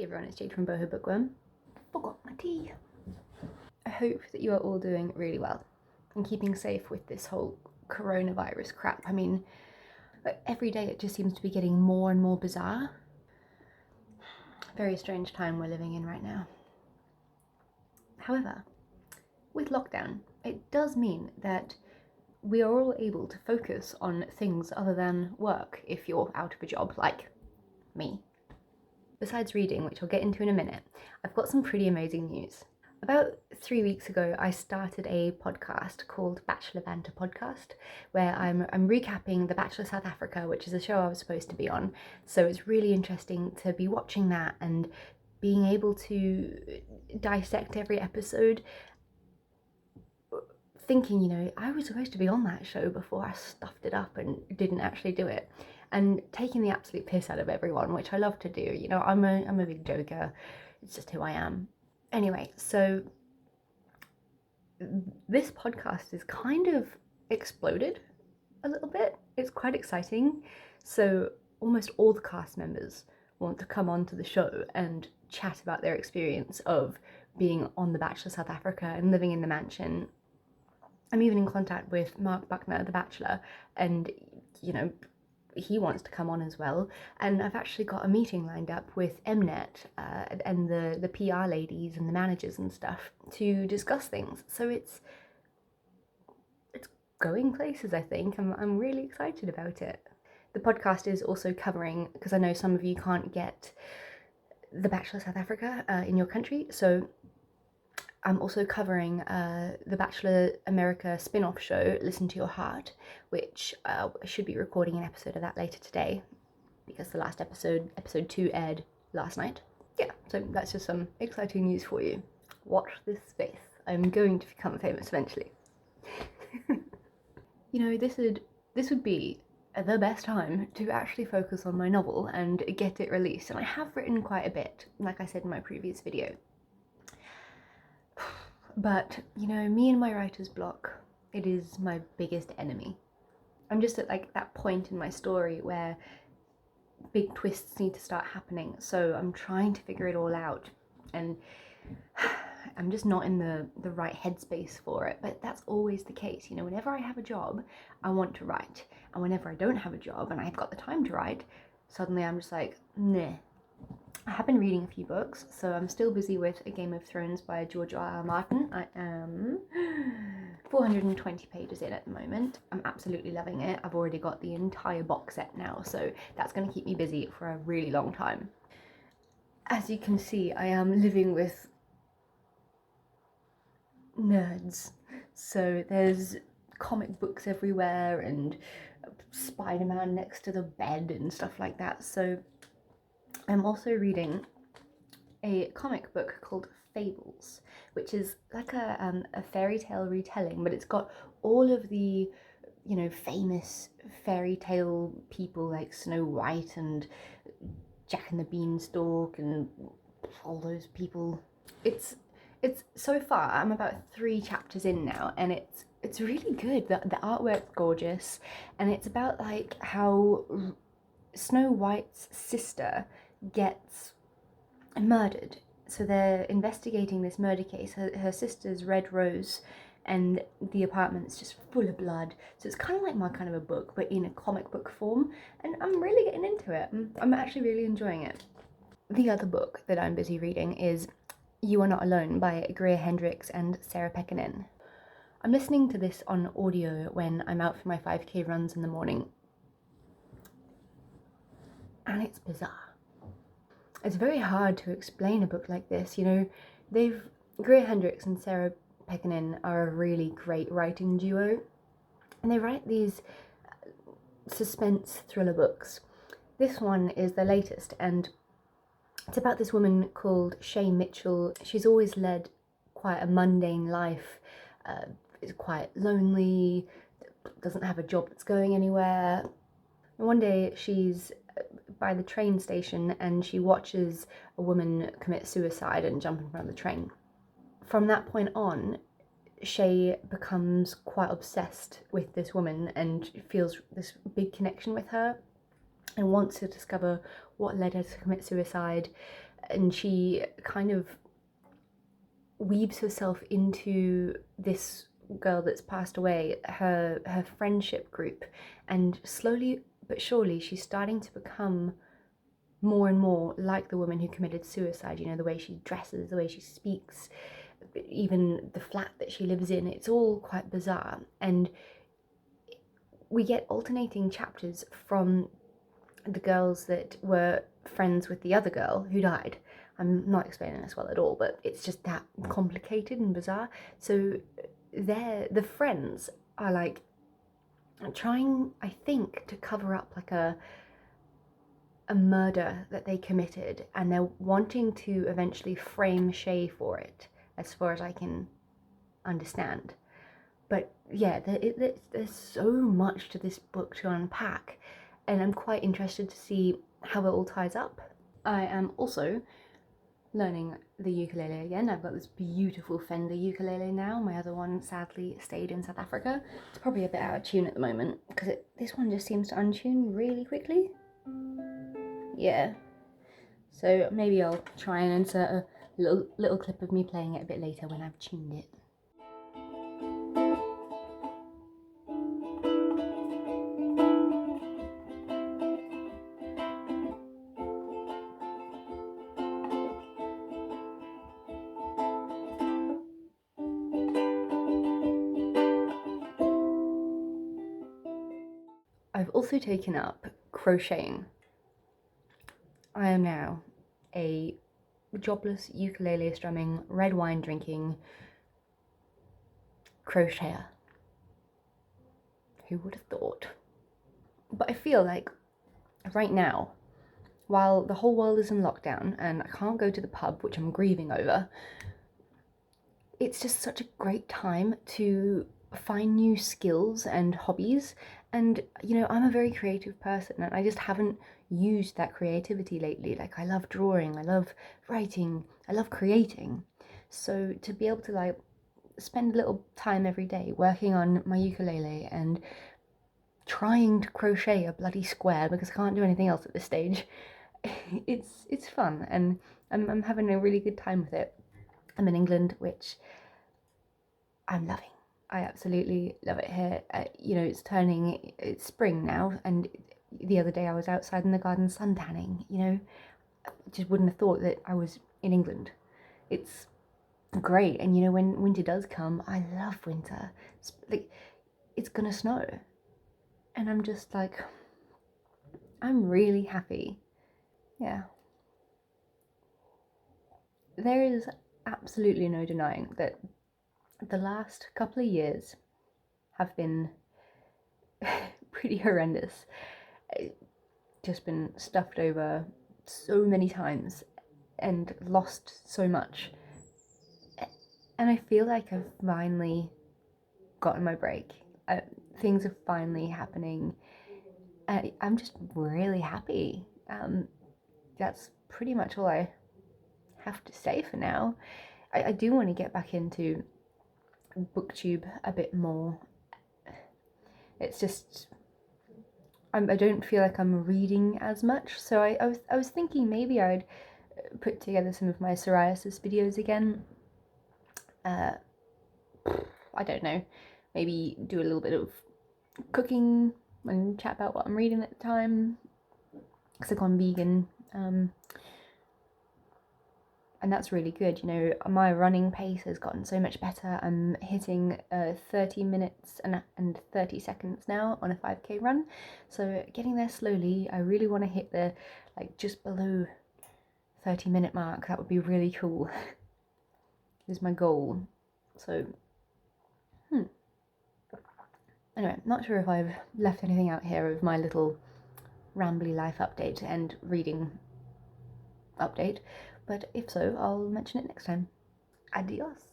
Hey everyone, it's Jade from Boho Bookworm. Forgot my tea. I hope that you are all doing really well and keeping safe with this whole coronavirus crap. I mean, every day it just seems to be getting more and more bizarre. Very strange time we're living in right now. However, with lockdown, it does mean that we are all able to focus on things other than work if you're out of a job, like me. Besides reading, which I'll get into in a minute, I've got some pretty amazing news. About 3 weeks ago, I started a podcast called Bachelor Banter Podcast, where I'm recapping The Bachelor South Africa, which is a show I was supposed to be on. So it's really interesting to be watching that and being able to dissect every episode, thinking, I was supposed to be on that show before I stuffed it up and didn't actually do it. And taking the absolute piss out of everyone, which I love to do. I'm a big joker. It's just who I am. Anyway, so this podcast is kind of exploded a little bit. It's quite exciting. So almost all the cast members want to come onto the show and chat about their experience of being on The Bachelor South Africa and living in the mansion. I'm even in contact with Mark Buckner, the Bachelor, and he wants to come on as well. And I've actually got a meeting lined up with Mnet and the PR ladies and the managers and stuff to discuss things. So it's going places, I think. I'm really excited about it. The podcast is also covering, because I know some of you can't get The Bachelor South Africa in your country, so I'm also covering the Bachelor America spin-off show, Listen to Your Heart, which I should be recording an episode of that later today, because the last episode 2, aired last night. Yeah, so that's just some exciting news for you. Watch this space. I'm going to become famous eventually. This would be the best time to actually focus on my novel and get it released, and I have written quite a bit, like I said in my previous video. But, me and my writer's block, it is my biggest enemy. I'm just at that point in my story where big twists need to start happening, so I'm trying to figure it all out, and I'm just not in the right headspace for it. But that's always the case, whenever I have a job, I want to write, and whenever I don't have a job and I've got the time to write, suddenly I'm just like, nah. I have been reading a few books, so I'm still busy with A Game of Thrones by George R.R. Martin. I am 420 pages in at the moment. I'm absolutely loving it. I've already got the entire box set now, so that's going to keep me busy for a really long time. As you can see, I am living with nerds. So there's comic books everywhere and Spider-Man next to the bed and stuff like that. So I'm also reading a comic book called Fables, which is like a fairy tale retelling, but it's got all of the, famous fairy tale people like Snow White and Jack and the Beanstalk and all those people. It's so far, I'm about 3 chapters in now, and it's really good. The artwork's gorgeous, and it's about how Snow White's sister gets murdered. So they're investigating this murder case. Her sister's Red Rose, and the apartment's just full of blood. So it's kind of like my kind of a book, but in a comic book form, and I'm really getting into it. I'm actually really enjoying it. The other book that I'm busy reading is You Are Not Alone by Greer, Hendricks and Sarah Pekkanen. I'm listening to this on audio when I'm out for my 5k runs in the morning, and it's bizarre. It's very hard to explain a book like this. Greer Hendricks and Sarah Pekkanen are a really great writing duo, and they write these suspense thriller books. This one is the latest, and it's about this woman called Shay Mitchell. She's always led quite a mundane life, is quite lonely, doesn't have a job that's going anywhere. And one day she's by the train station and she watches a woman commit suicide and jump in front of the train. From that point on, Shay becomes quite obsessed with this woman and feels this big connection with her and wants to discover what led her to commit suicide. and she kind of weaves herself into this girl that's passed away, her friendship group, and slowly but surely she's starting to become more and more like the woman who committed suicide. You know, the way she dresses, the way she speaks, even the flat that she lives in, it's all quite bizarre. And we get alternating chapters from the girls that were friends with the other girl who died. I'm not explaining this well at all, but it's just that complicated and bizarre. So the friends are like trying, I think, to cover up like a murder that they committed, and they're wanting to eventually frame Shay for it, as far as I can understand. But yeah, there's so much to this book to unpack, and I'm quite interested to see how it all ties up. I am also learning the ukulele again. I've got this beautiful Fender ukulele now. My other one sadly stayed in South Africa. It's probably a bit out of tune at the moment because this one just seems to untune really quickly. Yeah. So maybe I'll try and insert a little clip of me playing it a bit later when I've tuned it. I've also taken up crocheting. I am now a jobless ukulele strumming, red wine drinking crocheter. Who would have thought? But I feel like right now, while the whole world is in lockdown and I can't go to the pub, which I'm grieving over, it's just such a great time to find new skills and hobbies. And you know, I'm a very creative person and I just haven't used that creativity lately. Like, I love drawing, I love writing, I love creating. So to be able to like spend a little time every day working on my ukulele and trying to crochet a bloody square because I can't do anything else at this stage, it's fun, and I'm having a really good time with it. I'm in England, which I'm loving. I absolutely love it here. You know, it's spring now, and the other day I was outside in the garden suntanning. You know, just wouldn't have thought that I was in England. It's great, and you know, when winter does come, I love winter. It's gonna snow, and I'm just like, I'm really happy. Yeah. There is absolutely no denying that the last couple of years have been pretty horrendous. Just been stuffed over so many times and lost so much. And I feel like I've finally gotten my break. Things are finally happening. I'm just really happy. That's pretty much all I have to say for now. I do want to get back into booktube a bit more. It's just I don't feel like I'm reading as much, so I was thinking maybe I'd put together some of my psoriasis videos again. I don't know, maybe do a little bit of cooking and chat about what I'm reading at the time, because I've gone vegan, and that's really good. You know, my running pace has gotten so much better. I'm hitting 30 minutes and 30 seconds now on a 5k run, so getting there slowly. I really want to hit the like just below 30-minute mark. That would be really cool. Is my goal. So anyway, not sure if I've left anything out here of my little rambly life update and reading update, but if so, I'll mention it next time. Adios.